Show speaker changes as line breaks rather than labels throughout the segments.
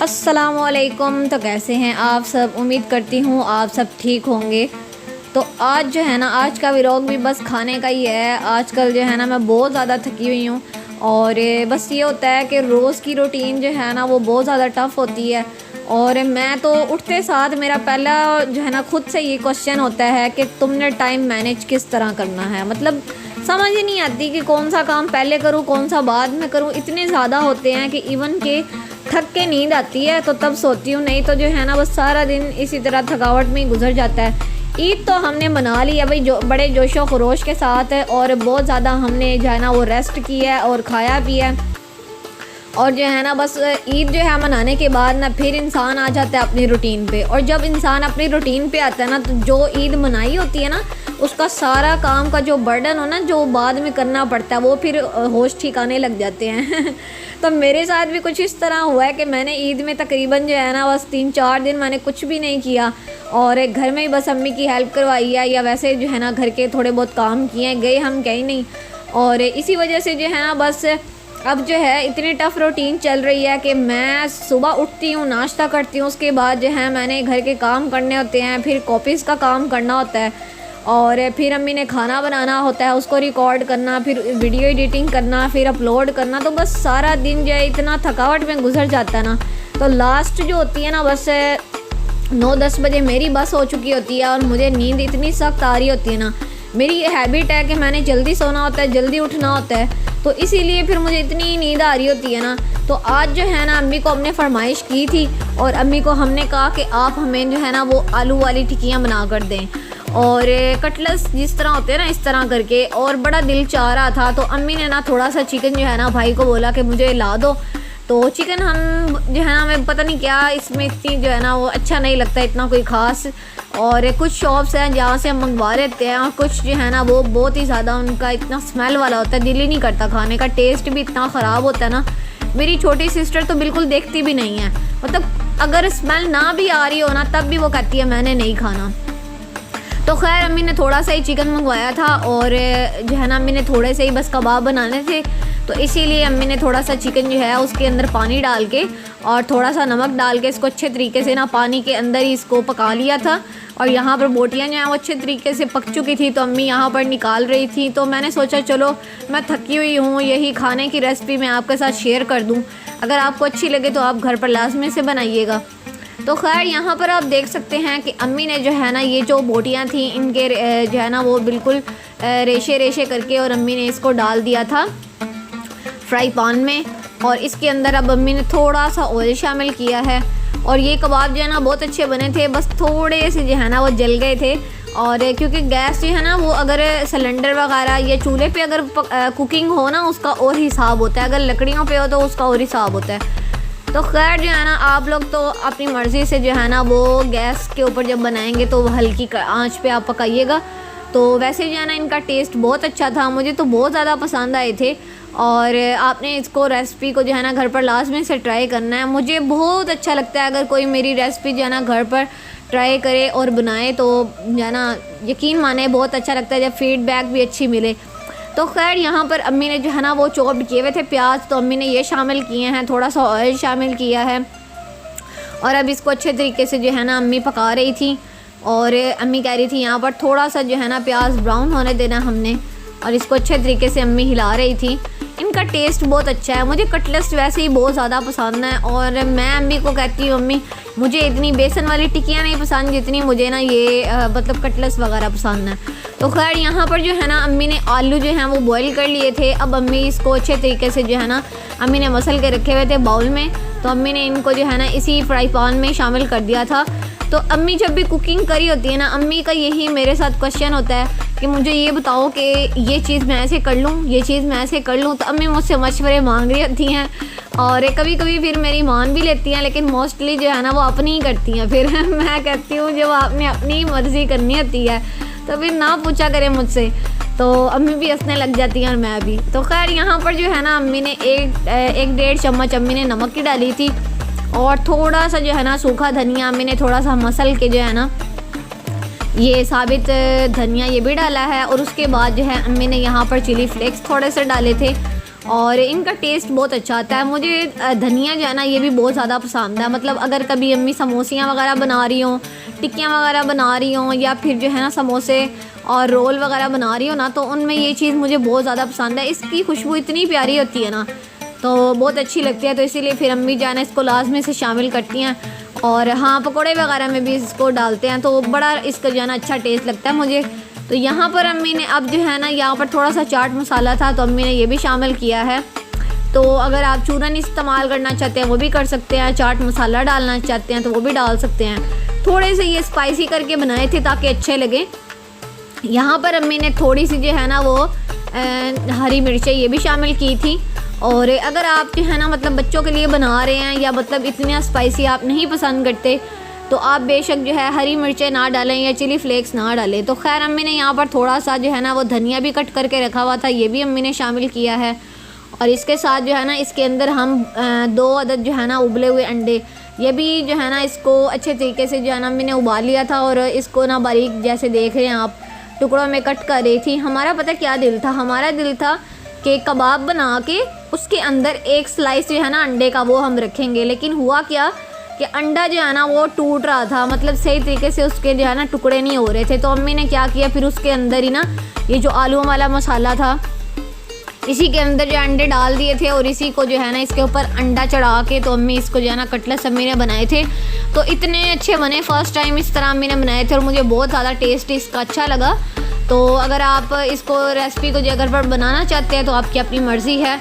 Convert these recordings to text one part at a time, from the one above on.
अस्सलामुअलैकुम। तो कैसे हैं आप सब? उम्मीद करती हूँ आप सब ठीक होंगे। तो आज जो है ना, आज का व्लॉग भी बस खाने का ही है। आजकल जो है ना मैं बहुत ज़्यादा थकी हुई हूँ और बस ये होता है कि रोज़ की रूटीन जो है ना वो बहुत ज़्यादा टफ़ होती है। और मैं तो उठते साथ मेरा पहला जो है ना खुद से ये क्वेश्चन होता है कि तुमने टाइम मैनेज किस तरह करना है। मतलब समझ ही नहीं आती कि कौन सा काम पहले करूँ कौन सा बाद में करूँ। इतने ज़्यादा होते हैं कि इवन के थक के नींद आती है तो तब सोती हूँ, नहीं तो जो है ना बस सारा दिन इसी तरह थकावट में ही गुजर जाता है। ईद तो हमने मना ली है भाई जो बड़े जोशो खरोश के साथ है और बहुत ज़्यादा हमने जो है ना वो रेस्ट किया है और खाया पिया है। और जो है ना बस ईद जो है मनाने के बाद ना फिर इंसान आ जाता है अपनी रूटीन पे। और जब इंसान अपनी रूटीन पे आता है ना तो जो ईद मनाई होती है ना उसका सारा काम का जो बर्डन हो ना जो बाद में करना पड़ता है वो फिर होश ठिकाने लग जाते हैं। तो मेरे साथ भी कुछ इस तरह हुआ है कि मैंने ईद में तकरीबन जो है ना बस 3-4 दिन मैंने कुछ भी नहीं किया और घर में ही बस अम्मी की हेल्प करवाई है या वैसे जो है ना घर के थोड़े बहुत काम किए हैं, गए हम कहीं नहीं। और इसी वजह से जो है ना बस अब जो है इतनी टफ़ रूटीन चल रही है कि मैं सुबह उठती हूँ, नाश्ता करती हूँ, उसके बाद जो है मैंने घर के काम करने होते हैं, फिर कॉपीज़ का काम करना होता है और फिर अम्मी ने खाना बनाना होता है, उसको रिकॉर्ड करना, फिर वीडियो एडिटिंग करना, फिर अपलोड करना। तो बस सारा दिन जो है इतना थकावट में गुजर जाता है ना। तो लास्ट जो होती है ना बस 9-10 बजे मेरी बस हो चुकी होती है और मुझे नींद इतनी सख्त आ रही होती है ना। मेरी ये हैबिट है कि मैंने जल्दी सोना होता है, जल्दी उठना होता है, तो इसीलिए फिर मुझे इतनी नींद आ रही होती है ना। तो आज जो है ना अम्मी को हमने फरमाइश की थी और अम्मी को हमने कहा कि आप हमें जो है ना वो आलू वाली टिक्कियाँ बना कर दें और कटलेट्स जिस तरह होते हैं ना इस तरह करके। और बड़ा दिल चाह रहा था तो अम्मी ने ना थोड़ा सा चिकन जो है ना भाई को बोला कि मुझे ला दो। तो चिकन हम जो है ना हमें पता नहीं क्या इसमें इतनी जो है ना वो अच्छा नहीं लगता इतना कोई ख़ास। और कुछ शॉप्स हैं जहाँ से हम मंगवा लेते हैं और कुछ जो है ना वो बहुत ही ज़्यादा उनका इतना स्मेल वाला होता है, दिल ही नहीं करता खाने का, टेस्ट भी इतना ख़राब होता है ना। मेरी छोटी सिस्टर तो बिल्कुल देखती भी नहीं है, मतलब अगर स्मेल ना भी आ रही हो ना तब भी वो कहती है मैंने नहीं खाना। तो खैर अम्मी ने थोड़ा सा ही चिकन मंगवाया था और जो है ना अम्मी ने थोड़े से ही बस कबाब बनाने थे, तो इसीलिए अम्मी ने थोड़ा सा चिकन जो है उसके अंदर पानी डाल के और थोड़ा सा नमक डाल के इसको अच्छे तरीके से ना पानी के अंदर ही इसको पका लिया था। और यहाँ पर बोटियाँ जो हैं वो अच्छे तरीके से पक चुकी थी तो अम्मी यहाँ पर निकाल रही थी। तो मैंने सोचा चलो मैं थकी हुई हूँ, यही खाने की रेसिपी मैं आपके साथ शेयर कर दूँ, अगर आपको अच्छी लगे तो आप घर पर लाजमी से बनाइएगा। तो खैर यहाँ पर आप देख सकते हैं कि अम्मी ने जो है ना ये जो बोटियाँ थी इनके जो है ना वो बिल्कुल रेशे रेशे करके और अम्मी ने इसको डाल दिया था फ्राई पैन में। और इसके अंदर अब अम्मी ने थोड़ा सा ऑयल शामिल किया है और ये कबाब जो है ना बहुत अच्छे बने थे, बस थोड़े से जो है ना वो जल गए थे। और क्योंकि गैस जो है ना वो अगर सिलेंडर वगैरह या चूल्हे पे अगर कुकिंग हो ना उसका और हिसाब होता है, अगर लकड़ियों पे हो तो उसका और हिसाब होता है। तो खैर जो है ना आप लोग तो अपनी मर्ज़ी से जो है ना वो गैस के ऊपर जब बनाएंगे तो हल्की आंच पे आप पकाइएगा। तो वैसे जो है ना इनका टेस्ट बहुत अच्छा था, मुझे तो बहुत ज़्यादा पसंद आए थे। और आपने इसको रेसिपी को जो है ना घर पर लाजमी से ट्राई करना है। मुझे बहुत अच्छा लगता है अगर कोई मेरी रेसिपी जो है ना घर पर ट्राई करे और बनाए तो जो है ना यकीन माने बहुत अच्छा लगता है जब फीडबैक भी अच्छी मिले। तो खैर यहाँ पर अम्मी ने जो है ना वो चॉप्ड किए हुए थे प्याज, तो अम्मी ने ये शामिल किए हैं, थोड़ा सा ऑयल शामिल किया है और अब इसको अच्छे तरीके से जो है ना अम्मी पका रही थी। और अम्मी कह रही थी यहाँ पर थोड़ा सा जो है ना प्याज ब्राउन होने देना हमने, और इसको अच्छे तरीके से अम्मी हिला रही थी। इनका टेस्ट बहुत अच्छा है, मुझे कटलेट्स वैसे ही बहुत ज़्यादा पसंद है और मैं अम्मी को कहती हूँ अम्मी मुझे इतनी बेसन वाली टिक्कियाँ नहीं पसंद जितनी मुझे ना ये मतलब कटलेट्स वगैरह पसंद है। तो खैर यहाँ पर जो है ना अम्मी ने आलू जो हैं वो बॉईल कर लिए थे। अब अम्मी इसको अच्छे तरीके से जो है ना अम्मी ने मसल के रखे हुए थे बाउल में, तो अम्मी ने इनको जो है ना इसी फ्राई पैन में शामिल कर दिया था। तो अम्मी जब भी कुकिंग करी होती है ना अम्मी का यही मेरे साथ क्वेश्चन होता है कि मुझे ये बताओ कि ये चीज़ मैं ऐसे कर लूँ, ये चीज़ मैं ऐसे कर लूँ। तो अम्मी मुझसे मशवरे मांग रही होती हैं और कभी कभी फिर मेरी मान भी लेती हैं, लेकिन मोस्टली जो है ना वो अपनी ही करती हैं। फिर मैं कहती हूँ जब आपने अपनी मर्ज़ी करनी होती है तो फिर ना पूछा करें मुझसे। तो अम्मी भी हंसने लग जाती हैं और मैं भी। तो खैर यहाँ पर जो है ना अम्मी ने 1-1.5 चम्मच अम्मी ने नमक की डाली थी और थोड़ा सा जो है ना सूखा धनिया अम्मी ने थोड़ा सा मसल के जो है ना ये साबित धनिया ये भी डाला है। और उसके बाद जो है अम्मी ने यहाँ पर चिली फ्लेक्स थोड़े से डाले थे और इनका टेस्ट बहुत अच्छा आता है। मुझे धनिया जो है ना ये भी बहुत ज़्यादा पसंद है। मतलब अगर कभी अम्मी समोसियाँ वगैरह बना रही हों, टिक्कियाँ वगैरह बना रही हों, या फिर जो है ना समोसे और रोल वगैरह बना रही हो ना, तो उनमें ये चीज़ मुझे बहुत ज़्यादा पसंद है। इसकी खुशबू इतनी प्यारी होती है ना, तो बहुत अच्छी लगती है। तो इसीलिए फिर अम्मी जो है ना इसको लाजमी से शामिल करती हैं। और हाँ, पकोड़े वगैरह में भी इसको डालते हैं, तो बड़ा इसका जो है ना अच्छा टेस्ट लगता है मुझे। तो यहाँ पर अम्मी ने अब जो है ना यहाँ पर थोड़ा सा चाट मसाला था, तो अम्मी ने ये भी शामिल किया है। तो अगर आप चूरन इस्तेमाल करना चाहते हैं वो भी कर सकते हैं, चाट मसाला डालना चाहते हैं तो वो भी डाल सकते हैं। थोड़े से ये स्पाइसी करके बनाए थे ताकि अच्छे लगे। यहाँ पर अम्मी ने थोड़ी सी जो है ना वो हरी मिर्चें ये भी शामिल की थी। और अगर आप जो है ना मतलब बच्चों के लिए बना रहे हैं, या मतलब इतना स्पाइसी आप नहीं पसंद करते, तो आप बेशक जो है हरी मिर्चें ना डालें या चिली फ्लेक्स ना डालें। तो खैर अम्मी ने यहाँ पर थोड़ा सा जो है ना वो धनिया भी कट करके रखा हुआ था, ये भी अम्मी ने शामिल किया है। और इसके साथ जो है ना इसके अंदर हम 2 अदद जो है ना उबले हुए अंडे, ये भी जो है ना इसको अच्छे तरीके से जो है ना अम्मी ने उबाल लिया था। और इसको ना बारीक जैसे देख रहे हैं आप टुकड़ों में कट कर रही थी। हमारा पता क्या दिल था, हमारा दिल था कि कबाब बना के उसके अंदर एक स्लाइस जो है ना अंडे का वो हम रखेंगे। लेकिन हुआ क्या कि अंडा जो है ना वो टूट रहा था, मतलब सही तरीके से उसके जो है ना टुकड़े नहीं हो रहे थे। तो अम्मी ने क्या किया, फिर उसके अंदर ही ना ये जो आलू वाला मसाला था इसी के अंदर जो अंडे डाल दिए थे, और इसी को जो है ना इसके ऊपर अंडा चढ़ा के तो अम्मी इसको जो है ना कटलेट्स अम्मी ने बनाए थे। तो इतने अच्छे बने, फ़र्स्ट टाइम इस तरह अम्मी ने बनाए थे और मुझे बहुत ज़्यादा टेस्ट इसका अच्छा लगा। तो अगर आप इसको रेसिपी को जो घर पर बनाना चाहते हैं तो आपकी अपनी मर्ज़ी है।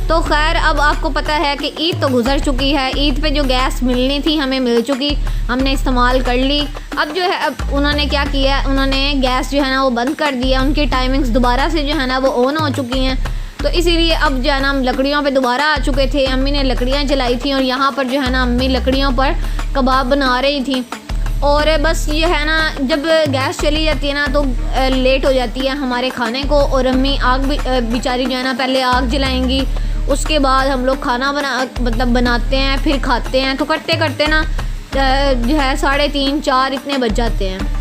तो खैर अब आपको पता है कि ईद तो गुजर चुकी है, ईद पे जो गैस मिलनी थी हमें मिल चुकी, हमने इस्तेमाल कर ली। अब जो है अब उन्होंने क्या किया, उन्होंने गैस जो है ना वो बंद कर दिया, उनकी टाइमिंग्स दोबारा से जो है ना वो ऑन हो चुकी हैं। तो इसीलिए अब जो है ना हम लकड़ियों पे दोबारा आ चुके थे। अम्मी ने लकड़ियाँ जलाई थी और यहाँ पर जो है ना अम्मी लकड़ियों पर कबाब बना रही थी। और बस ये है ना जब गैस चली जाती है ना तो लेट हो जाती है हमारे खाने को। और अम्मी आग बेचारी जो है ना पहले आग जलाएंगी, उसके बाद हम लोग खाना बनाते हैं, फिर खाते हैं। तो करते करते ना जो है 3:30 4 इतने बज जाते हैं।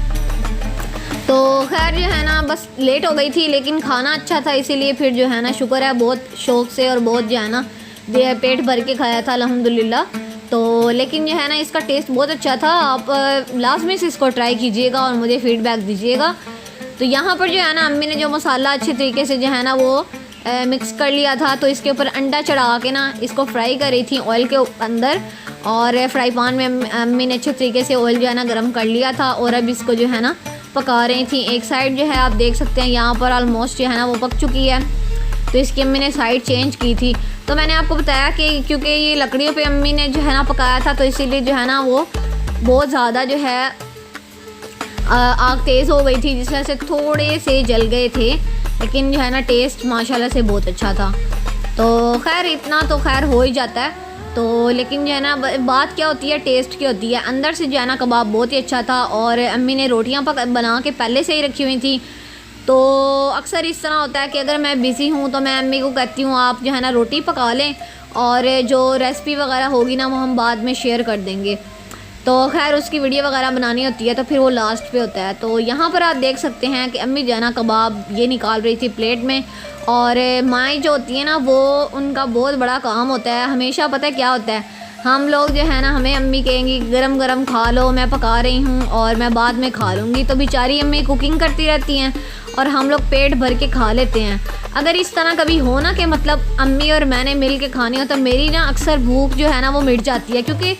तो खैर जो है ना बस लेट हो गई थी, लेकिन खाना अच्छा था इसीलिए फिर जो है ना शुक्र है बहुत शौक़ से और बहुत जो है ना पेट भर के खाया था अल्हम्दुलिल्लाह। तो लेकिन जो है ना इसका टेस्ट बहुत अच्छा था। आप लाजमी से इसको ट्राई कीजिएगा और मुझे फ़ीडबैक दीजिएगा। तो यहाँ पर जो है ना अम्मी ने जो मसाला अच्छे तरीके से जो है ना वो मिक्स कर लिया था, तो इसके ऊपर अंडा चढ़ा के ना इसको फ्राई कर रही थी ऑयल के अंदर। और फ्राई पैन में अम्मी ने अच्छे तरीके से ऑयल जो है ना गर्म कर लिया था और अब इसको जो है ना पका रही थी। एक साइड जो है आप देख सकते हैं यहाँ पर ऑलमोस्ट जो है ना वो पक चुकी है, तो इसकी अम्मी ने साइड चेंज की थी। तो मैंने आपको बताया कि क्योंकि ये लकड़ियों पे अम्मी ने जो है ना पकाया था, तो इसीलिए जो है ना वो बहुत ज़्यादा जो है आग तेज़ हो गई थी, जिस वजह से थोड़े से जल गए थे। लेकिन जो है ना टेस्ट माशाल्लाह से बहुत अच्छा था। तो खैर इतना तो खैर हो ही जाता है। तो लेकिन जो है ना बात क्या होती है, टेस्ट की होती है। अंदर से जो है ना कबाब बहुत ही अच्छा था। और अम्मी ने रोटियाँ बना के पहले से ही रखी हुई थी। तो अक्सर इस तरह होता है कि अगर मैं बिज़ी हूँ तो मैं अम्मी को कहती हूँ आप जो है ना रोटी पका लें, और जो रेसिपी वगैरह होगी ना वो हम बाद में शेयर कर देंगे। तो खैर उसकी वीडियो वगैरह बनानी होती है तो फिर वो लास्ट पे होता है। तो यहाँ पर आप देख सकते हैं कि अम्मी जो है ना कबाब ये निकाल रही थी प्लेट में। और माएँ जो होती है ना वो उनका बहुत बड़ा काम होता है। हमेशा पता है क्या होता है, हम लोग जो है ना हमें अम्मी कहेंगी गरम गरम खा लो, मैं पका रही हूँ और मैं बाद में खा लूँगी। तो बेचारी अम्मी कुकिंग करती रहती हैं और हम लोग पेट भर के खा लेते हैं। अगर इस तरह कभी हो ना कि मतलब अम्मी और मैंने मिल के खानी हो, तो मेरी ना अक्सर भूख जो है ना वो मिट जाती है। क्योंकि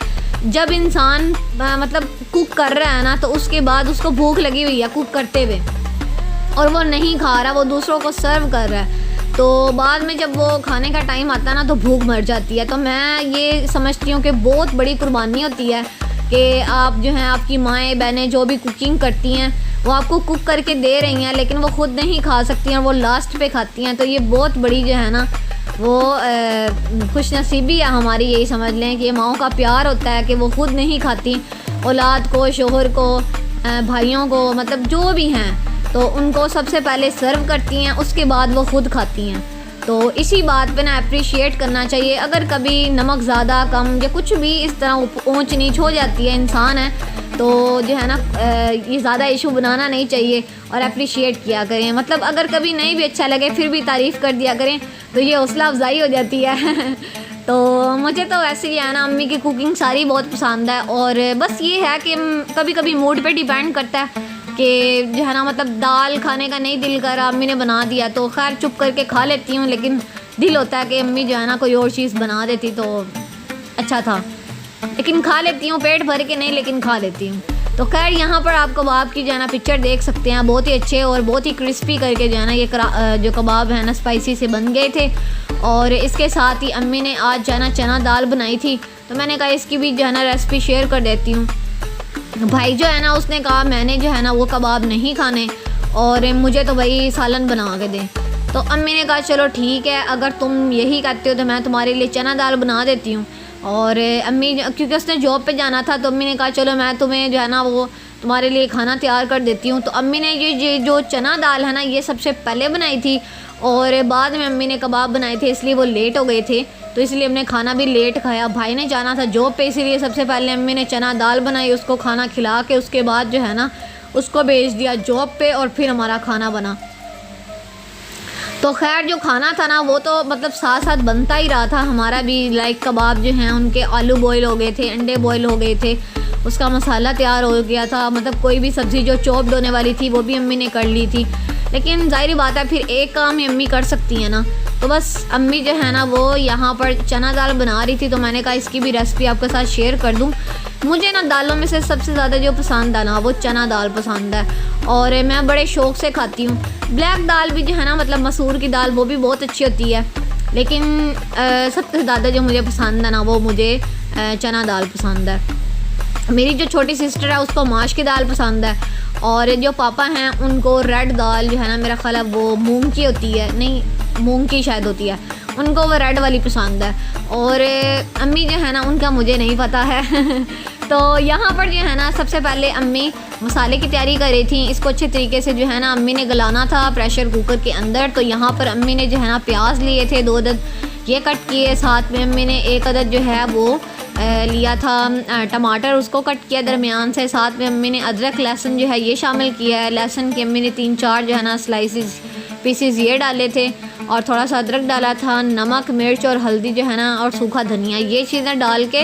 जब इंसान मतलब कुक कर रहा है ना तो उसके बाद उसको भूख लगी हुई है कुक करते हुए, और वो नहीं खा रहा, वो दूसरों को सर्व कर रहा है, तो बाद में जब वो खाने का टाइम आता है ना तो भूख मर जाती है। तो मैं ये समझती हूँ कि बहुत बड़ी कुर्बानी होती है कि आप जो हैं आपकी माएँ बहनें जो भी कुकिंग करती हैं वो आपको कुक करके दे रही हैं, लेकिन वो खुद नहीं खा सकती हैं, वो लास्ट पे खाती हैं। तो ये बहुत बड़ी जो है ना वो खुशनसीबी है हमारी, यही समझ लें कि माओं का प्यार होता है कि वो खुद नहीं खाती, औलाद को, शोहर को, भाइयों को, मतलब जो भी हैं तो उनको सबसे पहले सर्व करती हैं, उसके बाद वो खुद खाती हैं। तो इसी बात पे ना अप्रिशिएट करना चाहिए। अगर कभी नमक ज़्यादा कम या कुछ भी इस तरह ऊंच नीच हो जाती है, इंसान है तो जो है ना ये ज़्यादा इशू बनाना नहीं चाहिए और अप्रिशिएट किया करें। मतलब अगर कभी नहीं भी अच्छा लगे फिर भी तारीफ़ कर दिया करें, तो ये हौसला अफजाई हो जाती है। तो मुझे तो वैसे ही है ना अम्मी की कुकिंग सारी बहुत पसंद है। और बस ये है कि कभी कभी मूड पे डिपेंड करता है कि जो है ना मतलब दाल खाने का नहीं दिल कर, अम्मी ने बना दिया तो खैर चुप करके खा लेती हूँ, लेकिन दिल होता है कि अम्मी जो है ना कोई और चीज़ बना देती तो अच्छा था। लेकिन खा लेती हूँ, पेट भर के नहीं लेकिन खा लेती हूँ। तो खैर यहाँ पर आप कबाब की जो है ना पिक्चर देख सकते हैं, बहुत ही अच्छे और बहुत ही क्रिस्पी करके जो है ना ये जो कबाब है ना स्पाइसी से बन गए थे। और इसके साथ ही अम्मी ने आज जो है ना चना दाल बनाई थी, तो मैंने कहा इसकी भी जो है ना रेसिपी शेयर कर देती हूँ। भाई जो है ना उसने कहा मैंने जो है ना वो कबाब नहीं खाने और मुझे तो भाई सालन बना के दें। तो अम्मी ने कहा चलो ठीक है, अगर तुम यही कहते हो तो मैं तुम्हारे लिए चना दाल बना देती हूँ। और अम्मी क्योंकि उसने जॉब पे जाना था तो अम्मी ने कहा चलो मैं तुम्हें जो है ना वो तुम्हारे लिए खाना तैयार कर देती हूँ। तो अम्मी ने ये जो चना दाल है ना ये सबसे पहले बनाई थी और बाद में अम्मी ने कबाब बनाए थे, इसलिए वो लेट हो गए थे तो इसलिए हमने खाना भी लेट खाया। भाई ने जाना था जॉब पे, इसीलिए सबसे पहले अम्मी ने चना दाल बनाई, उसको खाना खिला के उसके बाद जो है ना उसको भेज दिया जॉब पे और फिर हमारा खाना बना। तो खैर जो खाना था ना वो तो मतलब साथ साथ बनता ही रहा था हमारा भी। लाइक कबाब जो हैं उनके आलू बॉयल हो गए थे, अंडे बॉयल हो गए थे, उसका मसाला तैयार हो गया था। मतलब कोई भी सब्ज़ी जो चॉप्ड होने वाली थी वो भी अम्मी ने कर ली थी। लेकिन जाहिर बात है फिर एक काम ही अम्मी कर सकती है ना, तो बस अम्मी जो है ना वो यहाँ पर चना दाल बना रही थी तो मैंने कहा इसकी भी रेसिपी आपके साथ शेयर कर दूँ। मुझे ना दालों में से सबसे ज़्यादा जो पसंद है ना वो चना दाल पसंद है और मैं बड़े शौक़ से खाती हूँ। ब्लैक दाल भी जो है ना मतलब मसूर की दाल वो भी बहुत अच्छी होती है, लेकिन सबसे ज़्यादा जो मुझे पसंद है ना वो मुझे चना दाल पसंद है। मेरी जो छोटी सिस्टर है उसको माश की दाल पसंद है और जो पापा हैं उनको रेड दाल जो है ना मेरा ख्याल है वो मूंग की होती है, नहीं मूंग की शायद होती है, उनको वो रेड वाली पसंद है। और अम्मी जो है ना उनका मुझे नहीं पता है। तो यहाँ पर जो है ना सबसे पहले अम्मी मसाले की तैयारी कर रही थी। इसको अच्छे तरीके से जो है ना अम्मी ने गलाना था प्रेशर कुकर के अंदर। तो यहाँ पर अम्मी ने जो है ना प्याज लिए थे 2 अदद, ये कट किए। साथ में अम्मी ने 1 अदद जो है वो लिया था टमाटर, उसको कट किया दरमियान से। साथ में अम्मी ने अदरक लहसुन जो है ये शामिल किया है। लहसुन की अम्मी ने 3-4 जो है ना स्लाइसिस पीसेस ये डाले थे और थोड़ा सा अदरक डाला था। नमक, मिर्च और हल्दी जो है ना और सूखा धनिया, ये चीज़ें डाल के,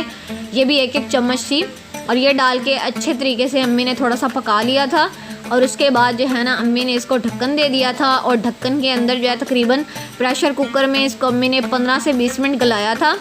ये भी 1-1 चम्मच थी और ये डाल के अच्छे तरीके से अम्मी ने थोड़ा सा पका लिया था। और उसके बाद जो है ना अम्मी ने इसको ढक्कन दे दिया था और ढक्कन के अंदर जो है तकरीबन प्रेशर कुकर में इसको अम्मी ने 15 से 20 मिनट गलाया था।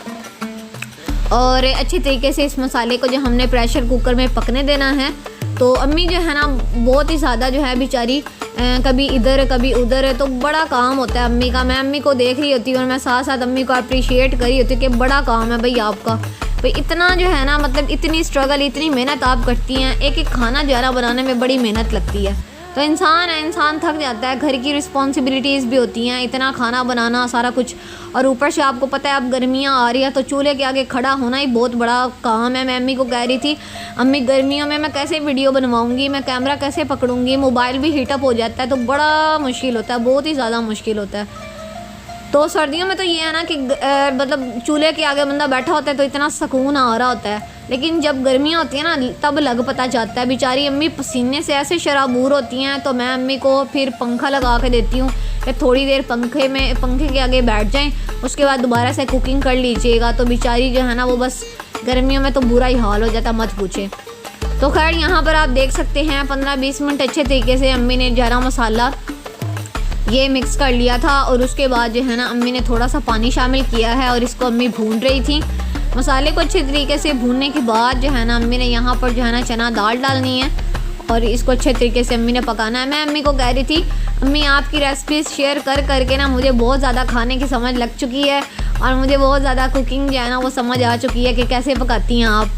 और अच्छे तरीके से इस मसाले को जो हमने प्रेशर कुकर में पकने देना है। तो अम्मी जो है ना बहुत ही ज़्यादा जो है बेचारी कभी इधर कभी उधर, तो बड़ा काम होता है अम्मी का। मैं अम्मी को देख रही होती हूँ और मैं साथ साथ अम्मी को अप्रिशिएट कर रही होती हूँ कि बड़ा काम है भाई आपका, भाई इतना जो है ना मतलब इतनी स्ट्रगल, इतनी मेहनत आप करती हैं। एक खाना जो है ना बनाने में बड़ी मेहनत लगती है। तो इंसान है, इंसान थक जाता है, घर की रिस्पॉन्सिबिलिटीज़ भी होती हैं, इतना खाना बनाना सारा कुछ। और ऊपर से आपको पता है अब गर्मियाँ आ रही हैं तो चूल्हे के आगे खड़ा होना ही बहुत बड़ा काम है। मैं अम्मी को कह रही थी अम्मी गर्मियों में मैं कैसे वीडियो बनवाऊँगी, मैं कैमरा कैसे पकड़ूँगी, मोबाइल भी हीटअप हो जाता है तो बड़ा मुश्किल होता है, बहुत ही ज़्यादा मुश्किल होता है। तो सर्दियों में तो ये है ना कि मतलब चूल्हे के आगे बंदा बैठा होता है तो इतना सुकून आ रहा होता है। लेकिन जब गर्मियाँ होती हैं ना तब लग पता जाता है। बेचारी अम्मी पसीने से ऐसे शराबूर होती हैं तो मैं अम्मी को फिर पंखा लगा के देती हूँ कि थोड़ी देर पंखे के आगे बैठ जाएं, उसके बाद दोबारा से कुकिंग कर लीजिएगा। तो बेचारी जो है ना वो बस गर्मियों में तो बुरा ही हाल हो जाता, मत पूछे। तो खैर यहाँ पर आप देख सकते हैं 15-20 मिनट अच्छे तरीके से अम्मी ने जरा मसाला ये मिक्स कर लिया था और उसके बाद जो है ना अम्मी ने थोड़ा सा पानी शामिल किया है और इसको अम्मी भून रही थी। मसाले को अच्छे तरीके से भूनने के बाद जो है ना अम्मी ने यहाँ पर जो है ना चना दाल डालनी है और इसको अच्छे तरीके से अम्मी ने पकाना है। मैं अम्मी को कह रही थी अम्मी आपकी रेसिपीज़ शेयर कर करके ना मुझे बहुत ज़्यादा खाने की समझ लग चुकी है और मुझे बहुत ज़्यादा कुकिंग जो है ना वो समझ आ चुकी है कि कैसे पकाती हैं आप।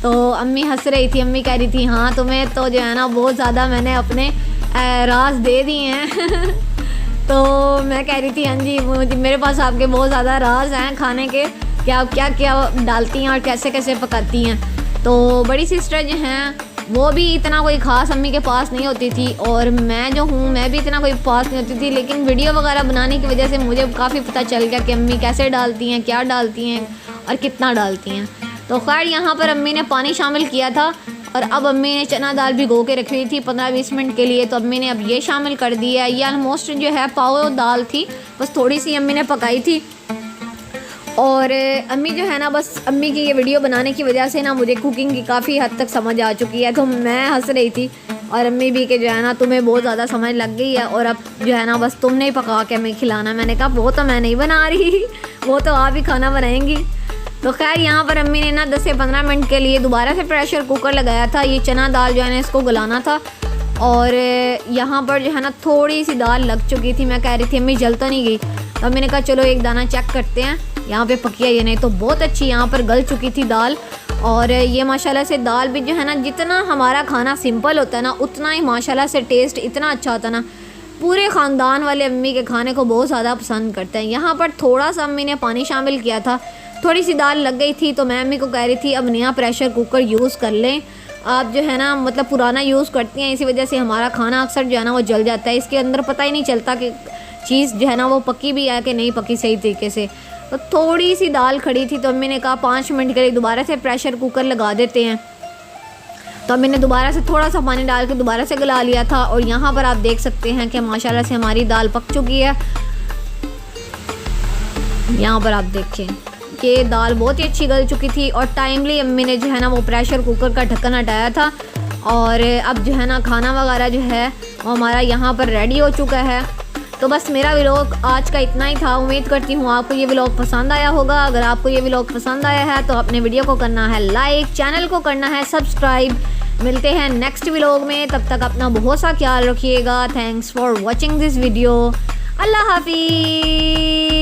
तो अम्मी हंस रही थी, अम्मी कह रही थी हाँ तुम्हें तो जो है ना बहुत ज़्यादा मैंने अपने राज दे दिए हैं। तो मैं कह रही थी हाँ जी मुझे मेरे पास आपके बहुत ज़्यादा राज हैं खाने के, कि आप क्या क्या डालती हैं और कैसे कैसे पकाती हैं। तो बड़ी सिस्टर जो हैं वो भी इतना कोई ख़ास अम्मी के पास नहीं होती थी, और मैं जो हूँ मैं भी इतना कोई पास नहीं होती थी। लेकिन वीडियो वगैरह बनाने की वजह से मुझे काफ़ी पता चल गया कि अम्मी कैसे डालती हैं, क्या डालती हैं और कितना डालती हैं। तो खैर यहाँ पर अम्मी ने पानी शामिल किया था, और अब अम्मी ने चना दाल भिगो के रखी हुई थी 15-20 मिनट के लिए, तो अम्मी ने अब ये शामिल कर दिया है। ये ऑलमोस्ट जो है पाव दाल थी, बस थोड़ी सी अम्मी ने पकाई थी। और अम्मी जो है ना, बस अम्मी की ये वीडियो बनाने की वजह से ना मुझे कुकिंग की काफ़ी हद तक समझ आ चुकी है। तो मैं हंस रही थी और अम्मी भी कि जो है ना तुम्हें बहुत ज़्यादा समझ लग गई है, और अब जो है ना बस तुमने ही पका के हमें खिलाना। मैंने कहा वो तो मैं नहीं बना रही, वो तो आप ही खाना बनाएंगी। तो खैर यहाँ पर अम्मी ने ना 10 से 15 मिनट के लिए दोबारा से प्रेशर कुकर लगाया था। ये चना दाल जो है ना इसको गलाना था, और यहाँ पर जो है ना थोड़ी सी दाल लग चुकी थी। मैं कह रही थी अम्मी जल तो नहीं गई, तो अम्मी ने कहा चलो एक दाना चेक करते हैं यहाँ पे पकी है ये, नहीं तो बहुत अच्छी यहाँ पर गल चुकी थी दाल। और ये माशाल्लाह से दाल भी जो है ना, जितना हमारा खाना सिंपल होता है ना उतना ही माशाल्लाह से टेस्ट इतना अच्छा होता है ना। पूरे ख़ानदान वाले अम्मी के खाने को बहुत ज़्यादा पसंद करते हैं। यहाँ पर थोड़ा सा अम्मी ने पानी शामिल किया था, थोड़ी सी दाल लग गई थी, तो मैं अम्मी को कह रही थी अब नया प्रेशर कुकर यूज़ कर लें। आप जो है ना मतलब पुराना यूज़ करती हैं, इसी वजह से हमारा खाना अक्सर जो है ना वो जल जाता है। इसके अंदर पता ही नहीं चलता कि चीज़ जो है ना वो पकी भी है कि नहीं पकी सही तरीके से। तो थोड़ी सी दाल खड़ी थी, तो अम्मी ने कहा 5 मिनट के लिए दोबारा से प्रेशर कुकर लगा देते हैं। तो अम्मी ने दोबारा से थोड़ा सा पानी डाल के दोबारा से गला लिया था, और यहाँ पर आप देख सकते हैं कि माशाल्लाह से हमारी दाल पक चुकी है। यहाँ पर आप देखें कि दाल बहुत ही अच्छी गल चुकी थी, और टाइमली अम्मी ने जो है ना वो प्रेशर कुकर का ढक्कन हटाया था। और अब जो है ना खाना वगैरह जो है वो हमारा यहाँ पर रेडी हो चुका है। तो बस मेरा व्लॉग आज का इतना ही था। उम्मीद करती हूँ आपको ये व्लॉग पसंद आया होगा। अगर आपको ये व्लॉग पसंद आया है तो अपने वीडियो को करना है लाइक, चैनल को करना है सब्सक्राइब। मिलते हैं नेक्स्ट व्लॉग में, तब तक अपना बहुत सा ख्याल रखिएगा। Thanks for watching this video. अल्लाह हाफिज़।